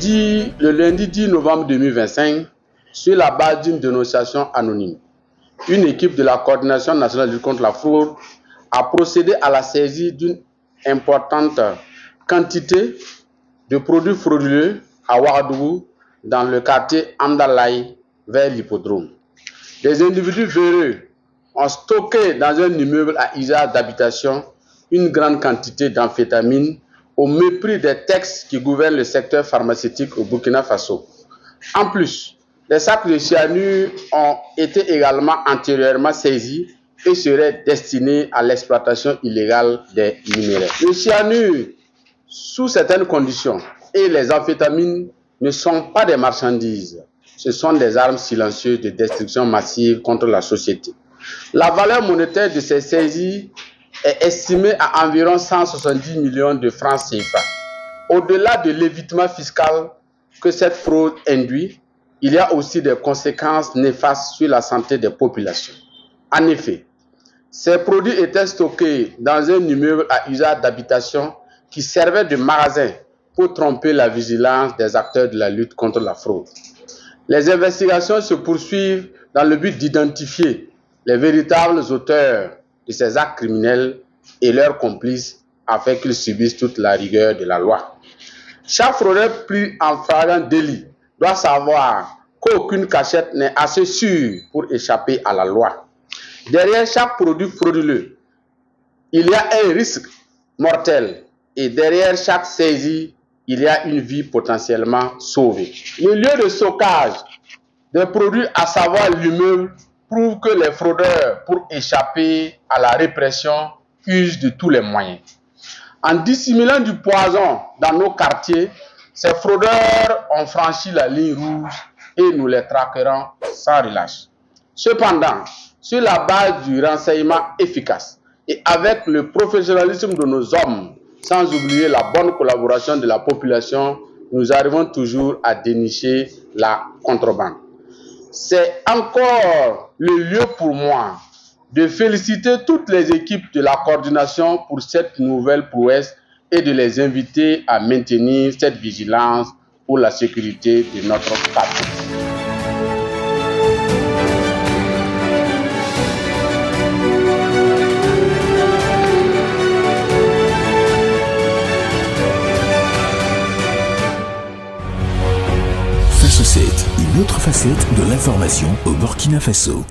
le lundi 10 novembre 2025, sur la base d'une dénonciation anonyme, une équipe de la Coordination nationale de lutte contre la fraude a procédé à la saisie d'une importante quantité de produits frauduleux à Ouagadougou, dans le quartier Amdalaï, vers l'hippodrome. Des individus véreux ont stocké dans un immeuble à usage d'habitation une grande quantité d'amphétamines au mépris des textes qui gouvernent le secteur pharmaceutique au Burkina Faso. En plus, des sacs de cyanure ont été également antérieurement saisis et seraient destinés à l'exploitation illégale des minerais. Le cyanure, sous certaines conditions, et les amphétamines ne sont pas des marchandises. Ce sont des armes silencieuses de destruction massive contre la société. La valeur monétaire de ces saisies est estimée à environ 170 millions de francs CFA. Au-delà de l'évitement fiscal que cette fraude induit, il y a aussi des conséquences néfastes sur la santé des populations. En effet, ces produits étaient stockés dans un immeuble à usage d'habitation qui servait de magasin pour tromper la vigilance des acteurs de la lutte contre la fraude. Les investigations se poursuivent dans le but d'identifier les véritables auteurs de ces actes criminels et leurs complices afin qu'ils subissent toute la rigueur de la loi. Chaque fraudeur pris en flagrant délit doit savoir qu'aucune cachette n'est assez sûre pour échapper à la loi. Derrière chaque produit frauduleux, il y a un risque mortel et derrière chaque saisie, il y a une vie potentiellement sauvée. Le lieu de stockage des produits, à savoir l'immeuble, prouve que les fraudeurs, pour échapper à la répression, usent de tous les moyens. En dissimulant du poison dans nos quartiers, ces fraudeurs ont franchi la ligne rouge et nous les traquerons sans relâche. Cependant, sur la base du renseignement efficace et avec le professionnalisme de nos hommes, sans oublier la bonne collaboration de la population, nous arrivons toujours à dénicher la contrebande. C'est encore le lieu pour moi de féliciter toutes les équipes de la coordination pour cette nouvelle prouesse et de les inviter à maintenir cette vigilance pour la sécurité de notre quartier. Une autre facette de l'information au Burkina Faso.